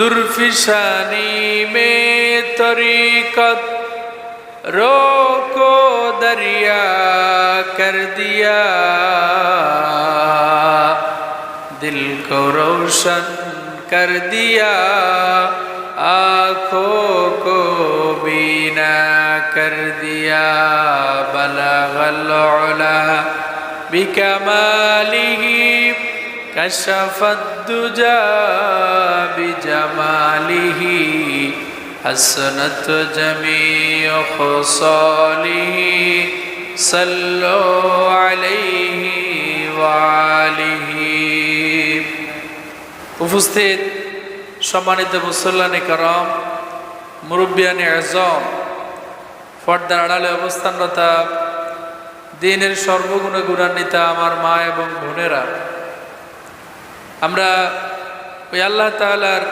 दुर्फिशानी में तरीकत रोको दरिया कर दिया, दिल को रोशन कर दिया, आँखों को बीना कर दिया। बलगल उला बिकमालिही कशफत दुजा बिजमालिही, हसनत जमीअ खुसालिही, सल्लो अलैहि वालिही। उपस्थित সম্মানিত মুসল্লানে کرام, মুরব্বিয়ানে আযম, পর্দার আড়ালে অবস্থানরতা দ্বীনের সর্বগুণে গুণান্বিতা আমার মা এবং বোনেরা, আমরা ওই আল্লাহ তাআলার